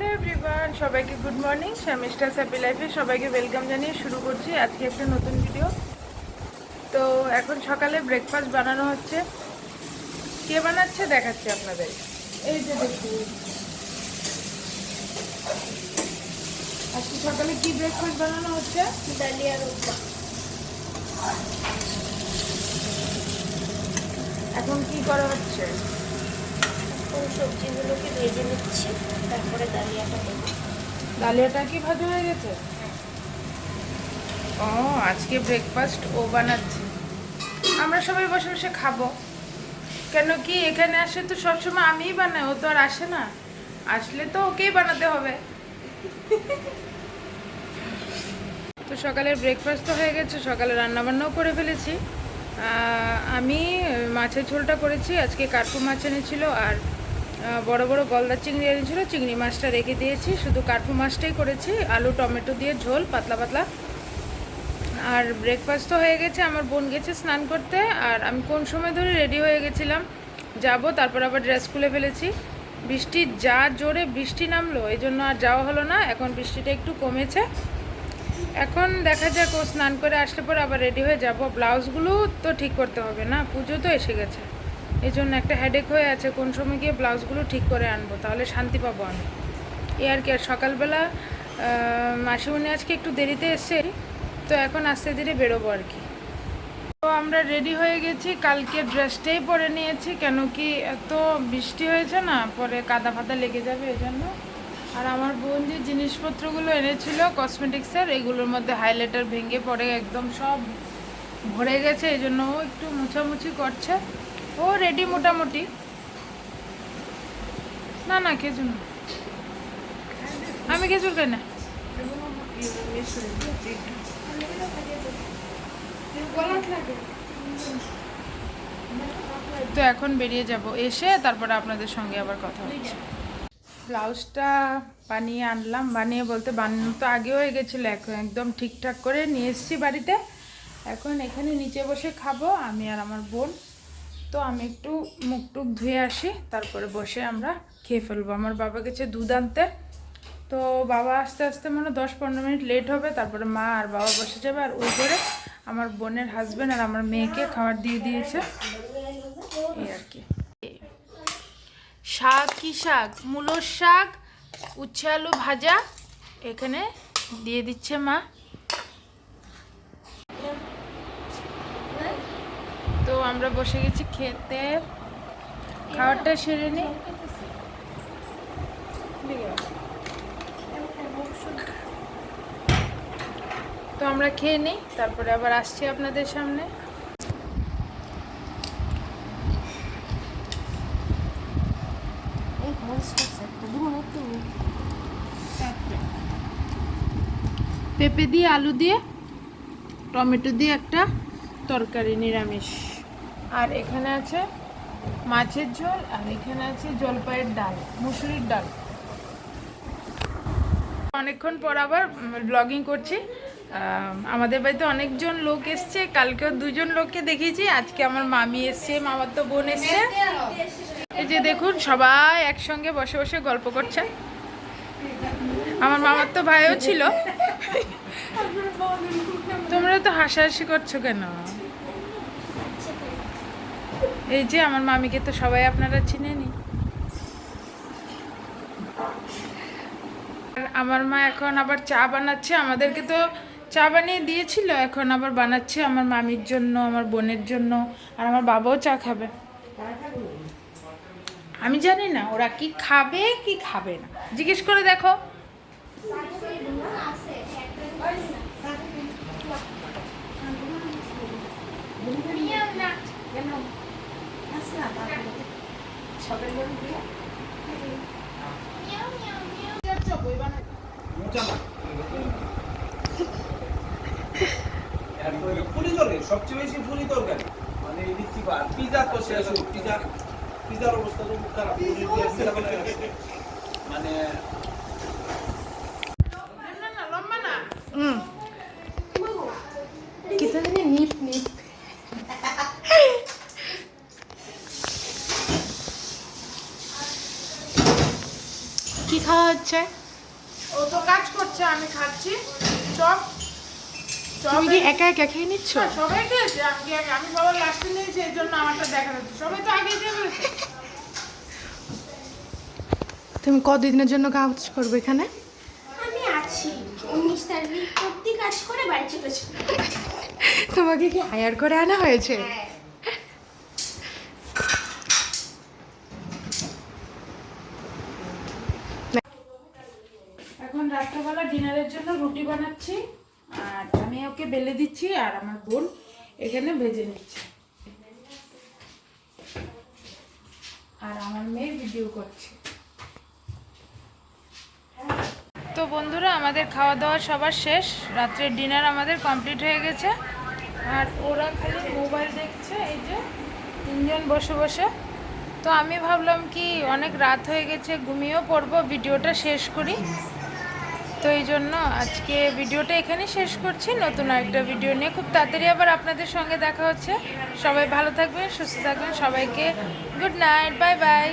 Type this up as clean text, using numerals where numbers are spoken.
Hello everyone, সবাইকে good morning. শামিস্টার happy লাইফে সবাইকে ওয়েলকাম জানিয়ে শুরু করছি আজকে একটা নতুন ভিডিও। তো এখন সকালে ব্রেকফাস্ট বানানো হচ্ছে। কে বানাচ্ছে দেখাচ্ছি আপনাদের। এই যে দেখুন, আজকে সকালে কি ব্রেকফাস্ট বানানো হচ্ছে? ডালিয়া রোপা। এখন কি করা হচ্ছে? এখন সবজিগুলোকে ভেজে নিচ্ছি, তারপরে ডালিয়াটা দেবো। ডালিয়াটা কি ভাজা হয়ে গেছে? ও, আজকে ব্রেকফাস্ট ও বানাচ্ছে, আমরা সবাই বসে বসে খাবো। কেন কি এখানে আসে তো সবসময় আমিই বানাই, ও তো আর আসে না। আসলে তো ওকেই বানাতে হবে। তো সকালের ব্রেকফাস্ট তো হয়ে গেছে, সকালে রান্নাবান্নাও করে ফেলেছি। আমি মাছের ঝোলটা করেছি, আজকে কার্পু মাছ এনেছিল আর বড় বড় গলদা চিংড়ি এনেছিল। চিংড়ি মাছটা রেখে দিয়েছি, শুধু কার্পু মাছটাই করেছি, আলু টমেটো দিয়ে ঝোল পাতলা পাতলা। আর ব্রেকফাস্ট তো হয়ে গেছে, আমার বোন গেছে স্নান করতে, আর আমি কোন সময় ধরে রেডি হয়ে গেছিলাম যাব, তারপর আবার ড্রেস খুলে ফেলেছি। বৃষ্টি যা জোরে বৃষ্টি নামলো, এই জন্য আর যাওয়া হলো না। এখন বৃষ্টিটা একটু কমেছে, এখন দেখা যাক ও স্নান করে আসলে পর আবার রেডি হয়ে যাব। ব্লাউজগুলো তো ঠিক করতে হবে না, পুজো তো এসে গেছে, এই জন্য একটা হেডেক হয়ে আছে কোন সময় গিয়ে ব্লাউজগুলো ঠিক করে আনবো, তাহলে শান্তি পাবো আমি। এই আর কি। আর সকালবেলা মাসিমণি আজকে একটু দেরিতে এসছে, তো এখন আস্তে ধীরে বেরোবো আর কি। তো আমরা রেডি হয়ে গেছি, কালকে ড্রেসটাই পরে নিয়েছি, কেন কি এত বৃষ্টি হয়েছে না, পরে কাদা ফাদা লেগে যাবে এই জন্য। আর আমার বোন যে জিনিসপত্রগুলো এনেছিল কসমেটিক্সের, এগুলোর মধ্যে হাইলাইটার ভেঙে পড়ে একদম সব ভরে গেছে, এই জন্য ও একটু মুছামুছি করছে। ও রেডি মোটামুটি। না না, খেজুর না, আমি খেজুর খাই না। তো এখন বেরিয়ে যাব, এসে তারপরে আপনাদের সঙ্গে আবার কথা হচ্ছে। ব্লাউজটা বানিয়ে আনলাম, বানিয়ে বলতে বানানো তো আগে হয়ে গেছিলো, এখন একদম ঠিকঠাক করে নিয়ে এসেছি বাড়িতে। এখন এখানে নিচে বসে খাবো আমি আর আমার বোন। তো আমি একটু মুখ টুক ধুয়ে আসি, তারপরে বসে আমরা খেয়ে ফেলবো। আমার বাবা গেছে দুধ আনতে, তো বাবা আস্তে আস্তে মনে 10-15 মিনিট লেট হবে, তারপরে মা আর বাবা বসে যাবে। আর ওই করে আমার বোনের হাজব্যান্ড আর আমার মেয়েকে খাবার দিয়ে দিয়েছে, এই আর কি। শাক, কি শাক? মূলোর শাক, উচ্ছে আলু ভাজা এখানে দিয়ে দিচ্ছে মা। তো আমরা বসে গেছি খেতে, খাবারটা সেরে নিই। তো আমরা খেয়ে নিই, তারপরে আবার আসছি আপনাদের সামনে। পেঁপে দিয়ে আলু দিয়ে টমেটো দিয়ে একটা তরকারি নিরামিষ, আর এখানে আছে মাছের ঝোল, আর এখানে আছে জলপাইয়ের ডাল, মুসুরির ডাল। অনেকক্ষণ পর আবার ব্লগিং করছি। আমাদের বাড়িতে অনেকজন লোক এসছে, কালকেও 2জন লোককে দেখিয়েছি, আজকে আমার মামি এসছে, মামার তো বোন এসছে। এই যে দেখুন, সবাই একসঙ্গে বসে বসে গল্প করছে। আমার মামার তো ভাইও ছিল। তোমরা তো হাসাহাসি করছো কেন? এই যে আমার মামিকে তো সবাই আপনারা চিনেনি। আমার মা এখন আবার চা বানাচ্ছে, আমাদেরকে তো চা বানিয়ে দিয়েছিল, এখন আবার বানাচ্ছে আমার মামির জন্য, আমার বোনের জন্য, আর আমার বাবাও চা খাবে। আমি জানি না ওরা কি খাবে কি খাবে না, জিজ্ঞেস করে দেখো। সবচেয়ে বেশি ফুলি তরকারি মানে পিজা তো শেষ, পিজার অবস্থা তো খারাপ মানে কি খাওয়া হচ্ছে? খাচ্ছে? ও তো কাজ করছে, আমি খাচ্ছি চপ। তুমি কি একা একা খেয়ে নিচ্ছ? সবাই খেয়েছে, আমি সবার লাস্টে নিয়েছি, এই জন্য আমারটা দেখা যাচ্ছে। সবাই তো আগে খেয়ে ফেলেছে। তুমি কতদিনের জন্য কাজ করবে এখানে? আমি আছি 19 তারিখ অব্দি কাজ করে বাড়ি চলে যাবো। তোমাকে কি হায়ার করে আনা হয়েছে? হ্যাঁ। এখন রাত্রেবেলা ডিনারের জন্য রুটি বানাচ্ছি, আর আমি ওকে বেলে দিচ্ছি, আর আমার বোন এখানে ভেজে নিচ্ছে, আর আমার মেয়ে ভিডিও করছে। তো বন্ধুরা, আমাদের খাওয়া দাওয়া সবার শেষ, রাত্রের ডিনার আমাদের কমপ্লিট হয়ে গেছে, আর ওরা খালি মোবাইল দেখছে, এই যে তিনজন বসে বসে। তো আমি ভাবলাম কি অনেক রাত হয়ে গেছে, ঘুমিয়েও পড়বো, ভিডিওটা শেষ করি। তো এই জন্য আজকে ভিডিওটা এখানে শেষ করছি। নতুন আরেকটা ভিডিও নিয়ে খুব তাড়াতাড়ি আবার আপনাদের সঙ্গে দেখা হচ্ছে। সবাই ভালো থাকবেন, সুস্থ থাকবেন, সবাইকে গুড নাইট, বাই বাই।